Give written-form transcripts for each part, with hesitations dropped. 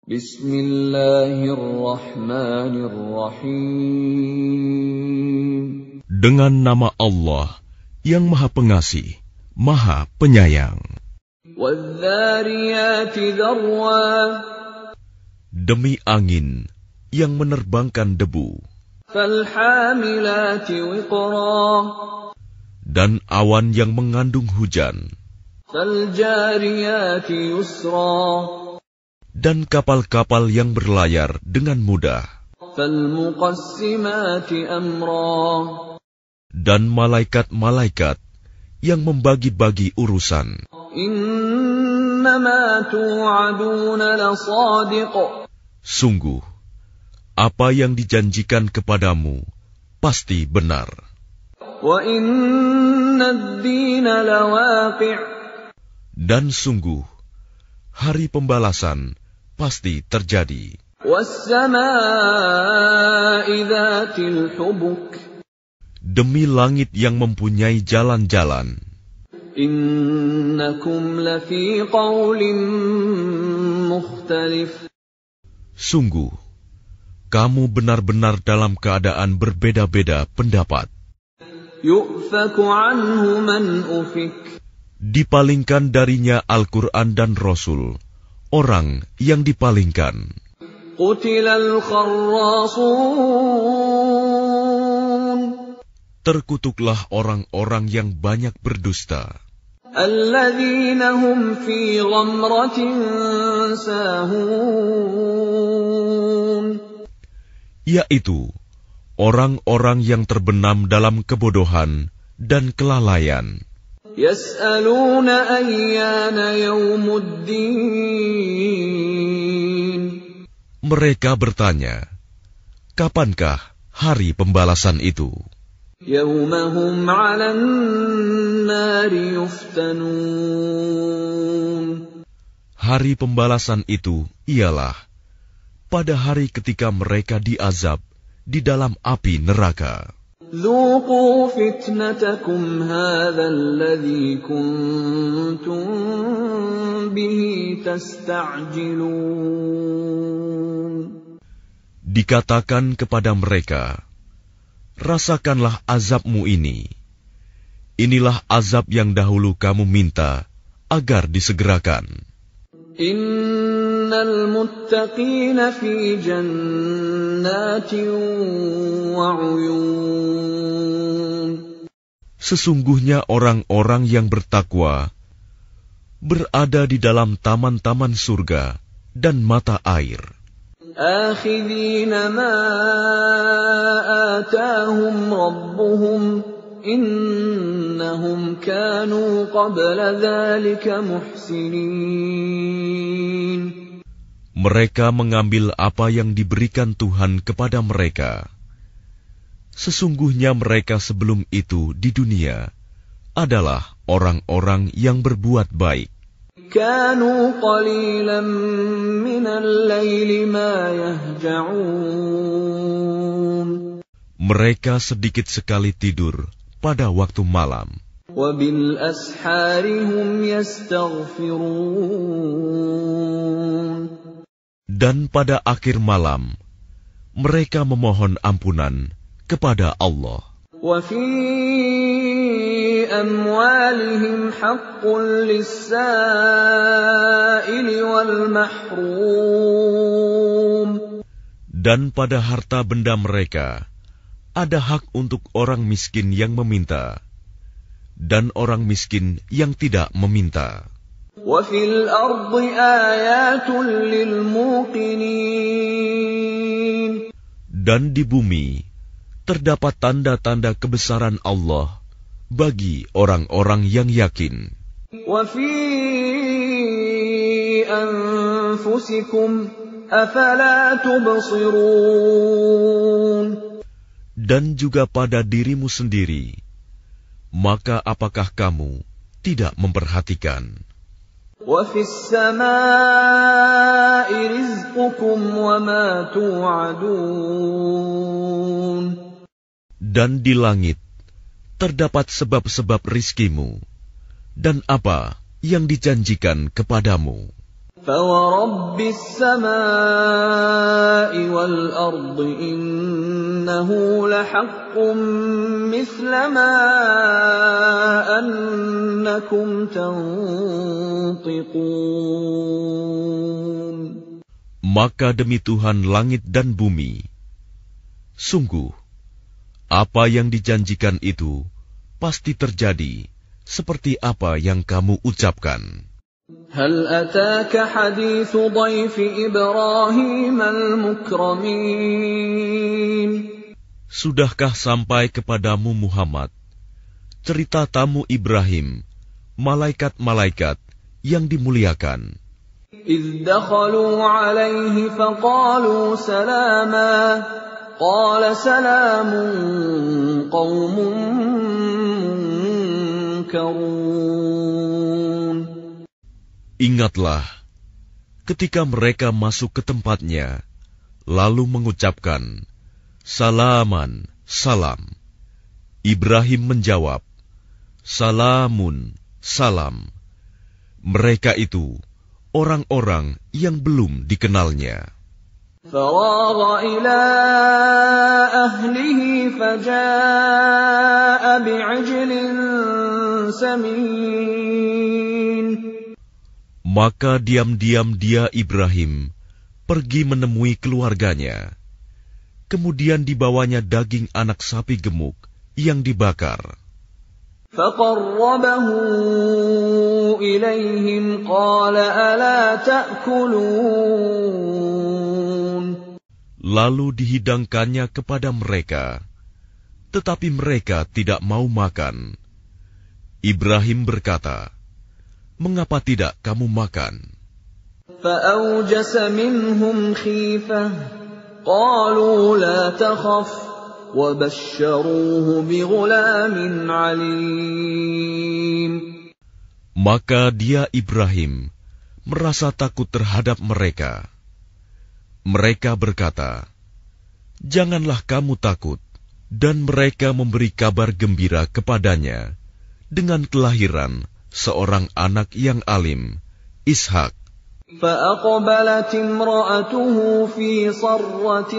Bismillahirrahmanirrahim. Dengan nama Allah yang Maha Pengasih, Maha Penyayang. Wadh-dhariyati dharwa. Demi angin yang menerbangkan debu. Falhamilati wiqra. Dan awan yang mengandung hujan. Faljariyati yusra. Dan kapal-kapal yang berlayar dengan mudah. Falmuqassimati amra. Dan malaikat-malaikat yang membagi-bagi urusan. Innama tu'aduna lasadiq. Sungguh, apa yang dijanjikan kepadamu pasti benar. Wa inna ad-dina lawaqi'. Dan sungguh, hari pembalasan pasti terjadi. Was-samaa'i dzatil hubuk. Demi langit yang mempunyai jalan-jalan. Innakum lafi qaulin mukhtalif. Sungguh, kamu benar-benar dalam keadaan berbeda-beda pendapat. Yu'faku anhu man ufik. Dipalingkan darinya Al-Quran dan Rasul, orang yang dipalingkan. Qutilal kharrasun. Terkutuklah orang-orang yang banyak berdusta. Alladzina hum fi ghamratin sahun. Yaitu orang-orang yang terbenam dalam kebodohan dan kelalaian. Yas'aluna ayyana yaumuddin. Mereka bertanya, kapankah hari pembalasan itu? Yaumahum 'alan nari yuftanun. Hari pembalasan itu ialah pada hari ketika mereka diazab di dalam api neraka. Dzuqu fitnatakum hadzal ladzi kuntum bihi tasta'jilun. Dikatakan kepada mereka, rasakanlah azabmu ini. Inilah azab yang dahulu kamu minta agar disegerakan. Innal muttaqina fi jannatin wa 'uyun. Sesungguhnya orang-orang yang bertakwa berada di dalam taman-taman surga dan mata air. Akhidhina ma atahum rabbuhum innahum kanu qabla dhalika muhsinin. Mereka mengambil apa yang diberikan Tuhan kepada mereka. Sesungguhnya mereka sebelum itu di dunia adalah orang-orang yang berbuat baik. Kanu qalilan minal laili ma yahja'un. Mereka sedikit sekali tidur pada waktu malam. Wa bil ashari hum yastaghfirun. Dan pada akhir malam mereka memohon ampunan kepada Allah. Wa fi amwalihim haqqun lis-sa'ili wal mahrum. Dan pada harta benda mereka ada hak untuk orang miskin yang meminta dan orang miskin yang tidak meminta. Wa fil ardi ayatun lil muqinin. Dan di bumi terdapat tanda-tanda kebesaran Allah bagi orang-orang yang yakin. Wa fi anfusikum afala tubsirun. Dan juga pada dirimu sendiri, maka apakah kamu tidak memperhatikan? Wa fis samaa'i rizqukum wa ma tu'adun. Dan di langit terdapat sebab-sebab rizkimu dan apa yang dijanjikan kepadamu. فَوَرَبِّ السَّمَاءِ وَالْأَرْضِ إِنَّهُ لَحَقٌّ مِثْلَ مَا أَنَّكُمْ تَنطِقُونَ. Maka demi Tuhan langit dan bumi, sungguh, apa yang dijanjikan itu pasti terjadi seperti apa yang kamu ucapkan. هل أتاك حديث ضيف إبراهيم المكرمين. Sudahkah sampai kepadamu Muhammad cerita tamu Ibrahim, malaikat-malaikat yang dimuliakan? إذ دخلوا عليه فقالوا سلاما قال سلام قوم منكرون. Ingatlah, ketika mereka masuk ke tempatnya, lalu mengucapkan, Salaman, salam. Ibrahim menjawab, Salamun, salam. Mereka itu orang-orang yang belum dikenalnya. فراغ إلى أهله فجاء بعجل سمين. Maka diam-diam dia Ibrahim pergi menemui keluarganya. Kemudian dibawanya daging anak sapi gemuk yang dibakar. فَقَرَّبَهُ إِلَيْهِمْ قَالَ أَلَا تَأْكُلُونَ. Lalu dihidangkannya kepada mereka, tetapi mereka tidak mau makan. Ibrahim berkata, Mengapa tidak kamu makan? فَأَوْجَسَ مِنْهُمْ خِيفَةً قَالُوا لَا تَخَفْ وَبَشَّرُوهُ بِغُلَامٍ عَلِيمٍ. Maka dia Ibrahim merasa takut terhadap mereka. Mereka berkata, Janganlah kamu takut, dan mereka memberi kabar gembira kepadanya dengan kelahiran seorang anak yang alim, Ishak. فَأَقْبَلَتِ امْرَأَتُهُ فِي صَرَّةٍ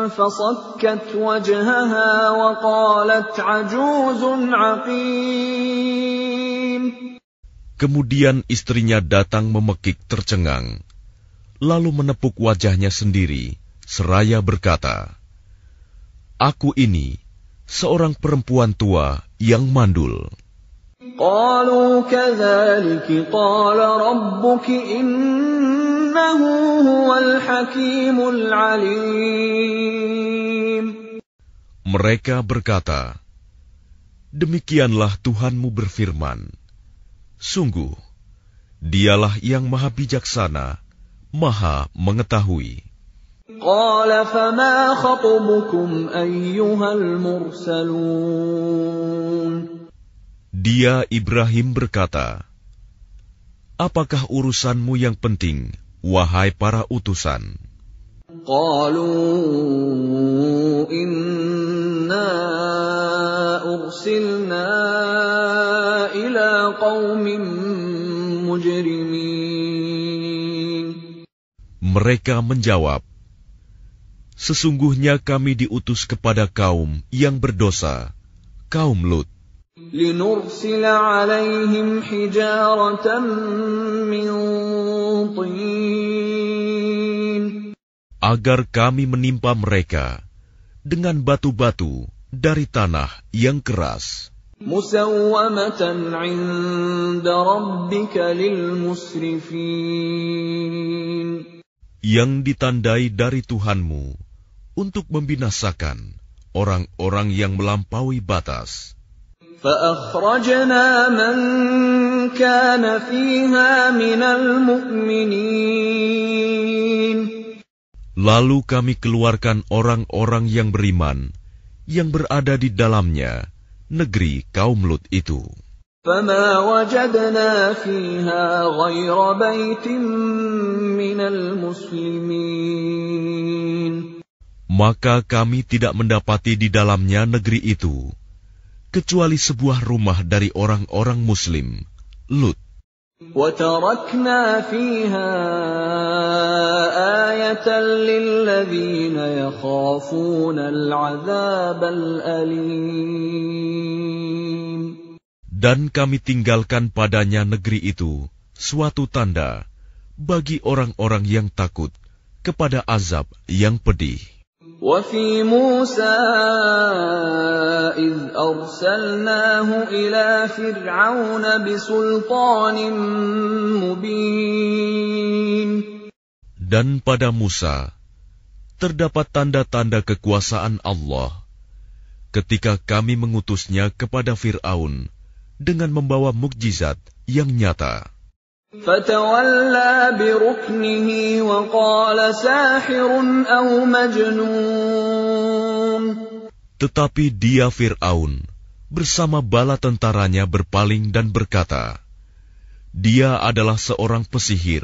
فَصَكَّتْ وَجْهَهَا وَقَالَتْ عَجُوزٌ عَقِيمٌ. Kemudian istrinya datang memekik tercengang, lalu menepuk wajahnya sendiri, seraya berkata, Aku ini seorang perempuan tua yang mandul. قالوا كذلك قال ربك إنه هو الحكيم العليم. Mereka berkata, Demikianlah Tuhanmu berfirman, Sungguh, Dialah yang maha bijaksana, maha mengetahui. قال فما خطبكم أيها المرسلون. Dia Ibrahim berkata, Apakah urusanmu yang penting, wahai para utusan? قالوا إنا أرسلنا إلى قوم مجرمين. Mereka menjawab, Sesungguhnya kami diutus kepada kaum yang berdosa, kaum Lut. لنرسل عليهم حجارة من طين. Agar kami menimpa mereka dengan batu-batu dari tanah yang keras. مسومة عند ربك للمسرفين. Yang ditandai dari Tuhanmu untuk membinasakan orang-orang yang melampaui batas. فأخرجنا من كان فيها من المؤمنين. Lalu kami keluarkan orang-orang yang beriman, yang berada di dalamnya, negeri kaum Lut itu. فما وجدنا فيها غير بيت من المسلمين. Maka kami tidak mendapati di dalamnya negeri itu, kecuali sebuah rumah dari orang-orang Muslim, Lut. وَتَرَكْنَا فِيهَا آيَةً لِّلَّذِينَ يَخَافُونَ الْعَذَابَ الْأَلِيمَ. Dan kami tinggalkan padanya negeri itu suatu tanda bagi orang-orang yang takut kepada azab yang pedih. وَفِي مُوسَىٰ إِذْ أَرْسَلْنَاهُ إِلَىٰ فِرْعَوْنَ بِسُلْطَانٍ مُّبِينٍ. Dan pada Musa terdapat tanda-tanda kekuasaan Allah ketika kami mengutusnya kepada Fir'aun dengan membawa mukjizat yang nyata. فَتَوَلَّىٰ بِرُكْنِهِ وَقَالَ سَاحِرٌ أَوْ مَجْنُونٌ. Tetapi dia Fir'aun bersama bala tentaranya berpaling dan berkata, dia adalah seorang pesihir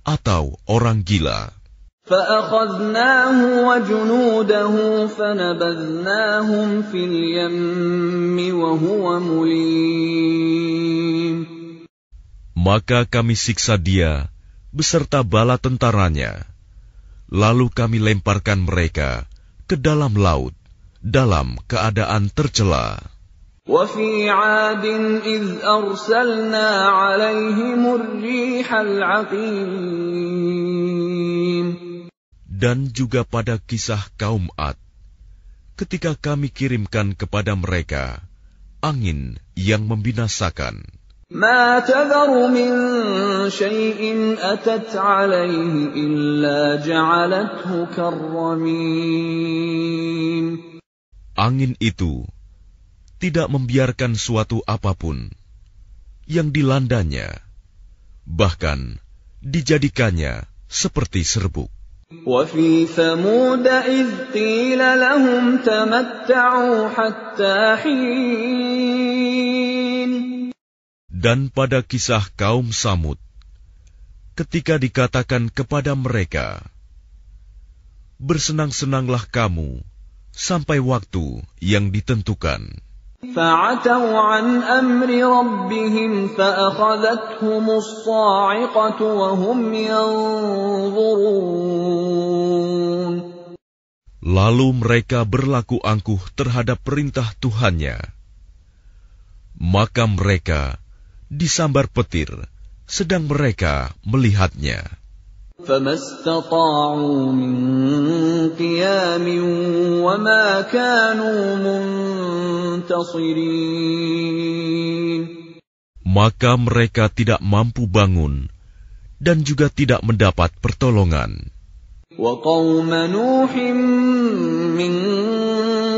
atau orang gila. فَأَخَذْنَاهُ وَجُنُودَهُ فَنَبَذْنَاهُمْ فِي الْيَمِّ وَهُوَ مُلِيمٌ. Maka kami siksa dia beserta bala tentaranya, lalu kami lemparkan mereka ke dalam laut dalam keadaan tercela. وَفِي عَادٍ إِذْ أَرْسَلْنَا عَلَيْهِمُ الرِّيحَ الْعَقِيمَ. Dan juga pada kisah kaum Ad, ketika kami kirimkan kepada mereka angin yang membinasakan. مَا تَذَرُ مِن شَيْءٍ أَتَتْ عَلَيْهِ إِلَّا جَعَلَتْهُ كَالرَّمِيمِ. Angin itu tidak membiarkan suatu apapun yang dilandanya, bahkan dijadikannya seperti serbuk. وَفِي ثَمُودَ إِذْ قِيلَ لَهُمْ تَمَتَّعُوا حَتَّىٰ حِينٍ. Dan pada kisah kaum Samud, ketika dikatakan kepada mereka, bersenang-senanglah kamu sampai waktu yang ditentukan. فَعَتَوْا عَنْ أَمْرِ رَبِّهِمْ فَأَخَذَتْهُمُ الصَّاعِقَةُ وَهُمْ يَنظُرُونَ. Lalu mereka berlaku angkuh terhadap perintah Tuhannya. Maka mereka disambar petir, sedang mereka melihatnya. فَمَا اسْتَطَاعُوا مِنْ قِيَامٍ وَمَا كَانُوا مُنْتَصِرِينَ. Maka mereka tidak mampu bangun dan juga tidak mendapat pertolongan. وَقَوْمَ نُوحٍ مِّن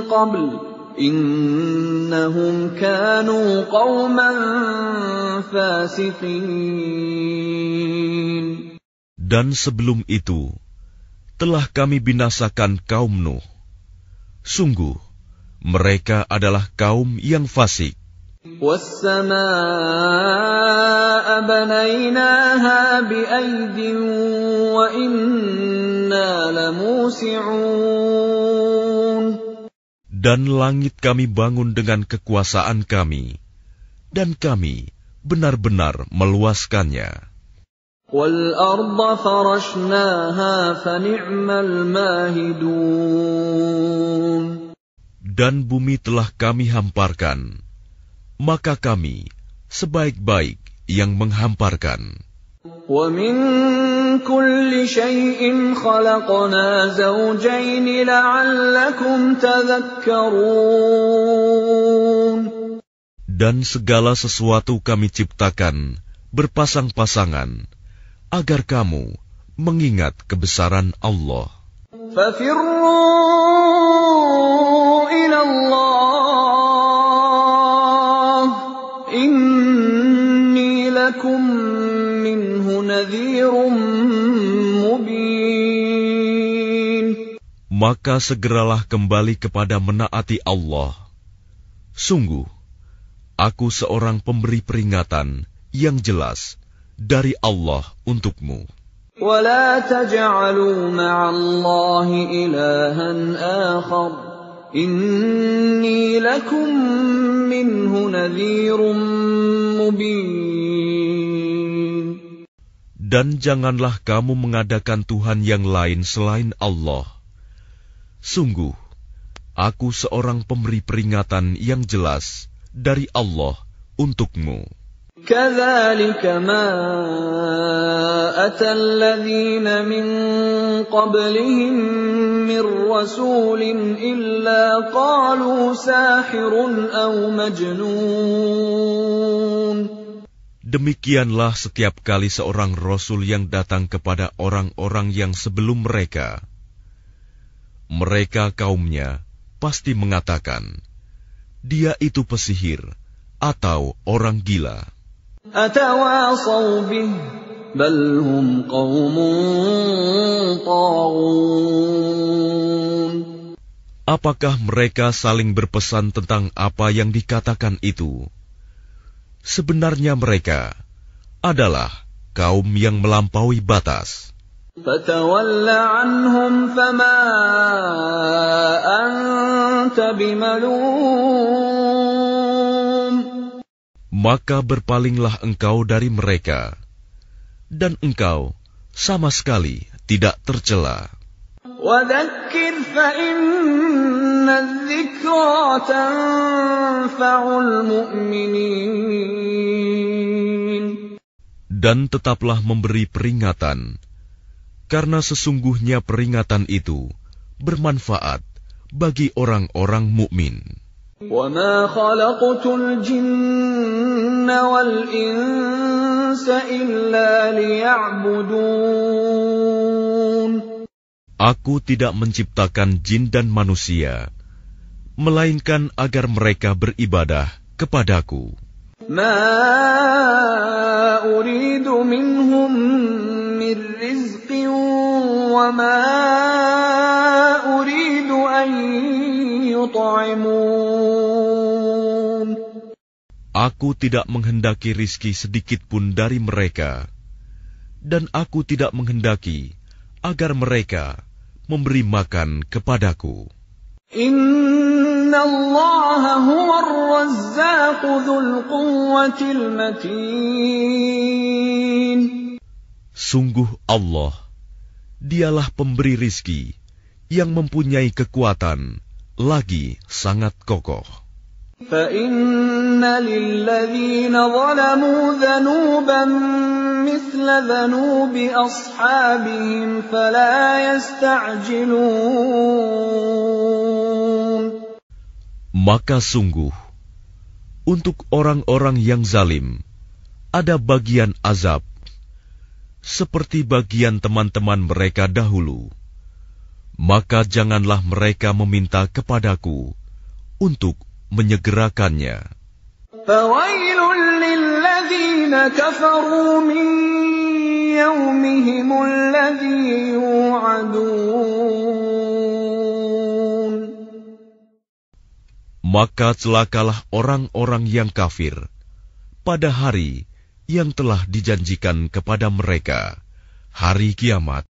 قَبْلُ إِنَّهُمْ كَانُوا قَوْمًا فَاسِقِينَ. Dan sebelum itu telah kami binasakan kaum Nuh. Sungguh mereka adalah kaum yang fasik. وَالسَّمَاءَ بَنَيْنَاهَا بِأَيْدٍ وَإِنَّا لَمُوسِعُونَ. Dan langit kami bangun dengan kekuasaan kami, dan kami benar-benar meluaskannya. وَالْأَرْضَ فَرَشْنَاهَا فَنِعْمَ الْمَاهِدُونَ. Dan bumi telah kami hamparkan, maka kami sebaik-baik yang menghamparkan. وَمِن كُلِّ شَيْءٍ خَلَقْنَا زَوْجَيْنِ لَعَلَّكُمْ تَذَكَّرُونَ. Dan segala sesuatu kami ciptakan berpasang-pasangan, agar kamu mengingat kebesaran Allah. فَفِرُّوا إِلَى اللَّهِ إِنِّي لَكُمْ مِنْهُ نَذِيرٌ مُبِينٌ. Maka segeralah kembali kepada menaati Allah. Sungguh, aku seorang pemberi peringatan yang jelas dari Allah untukmu. وَلَا تَجْعَلُوا مَعَ اللَّهِ إِلَٰهًا آخَرَ إِنِّي لَكُمْ مِنْهُ نَذِيرٌ مُبِينٌ. Dan janganlah kamu mengadakan Tuhan yang lain selain Allah. Sungguh, aku seorang pemberi peringatan yang jelas dari Allah untukmu. كَذَلِكَ مَا أَتَى الَّذِينَ مِن قَبْلِهِم مِّن رَّسُولٍ إِلَّا قَالُوا سَاحِرٌ أَوْ مَجْنُونٌ. Demikianlah setiap kali seorang rasul yang datang kepada orang-orang yang sebelum mereka. Mereka kaumnya pasti mengatakan, dia itu pesihir atau orang gila. أَتَوَاصَوْا بِهِ بَلْ هُمْ قَوْمٌ طَاغُونَ. Apakah mereka saling berpesan tentang apa yang dikatakan itu? Sebenarnya mereka adalah kaum yang melampaui batas. فَتَوَلَّ عَنْهُمْ فَمَا أَنْتَ بِمَلُومٍ. Maka berpalinglah engkau dari mereka, dan engkau sama sekali tidak tercela. وَذَكِّرْ فَإِنَّ الذِّكْرَى تَنفَعُ الْمُؤْمِنِينَ. Dan tetaplah memberi peringatan, karena sesungguhnya peringatan itu bermanfaat bagi orang-orang mukmin. وَمَا خَلَقْتُ الْجِنَّ وَالْإِنسَ إِلَّا لِيَعْبُدُونَ. Aku tidak menciptakan jin dan manusia, melainkan agar mereka beribadah kepadaku. مَا أُرِيدُ مِنْهُمْ مِنْ رِزْقٍ وَمَا أُرِيدُ أَنْ يُطْعِمُونَ. Aku tidak menghendaki rizki sedikit pun dari mereka, dan aku tidak menghendaki agar mereka memberi makan kepadaku. Inna Allah huwa ar-razzaq dzul quwwatil matin. Sungguh Allah, dialah pemberi rizki yang mempunyai kekuatan lagi sangat kokoh. فَإِنَّ لِلَّذِينَ ظَلَمُوا ذَنُوبًا مِثْلَ ذَنُوبِ أَصْحَابِهِمْ فَلَا يَسْتَعْجِلُونَ. Maka sungguh, untuk orang-orang yang zalim, ada bagian azab, seperti bagian teman-teman mereka dahulu. Maka janganlah mereka meminta kepadaku untuk menyegerakannya. فَوَيْلٌ لِلَّذِينَ كَفَرُوا مِنْ يَوْمِهِمُ الَّذِي يُوعَدُونَ. Maka celakalah orang-orang yang kafir pada hari yang telah dijanjikan kepada mereka, hari kiamat.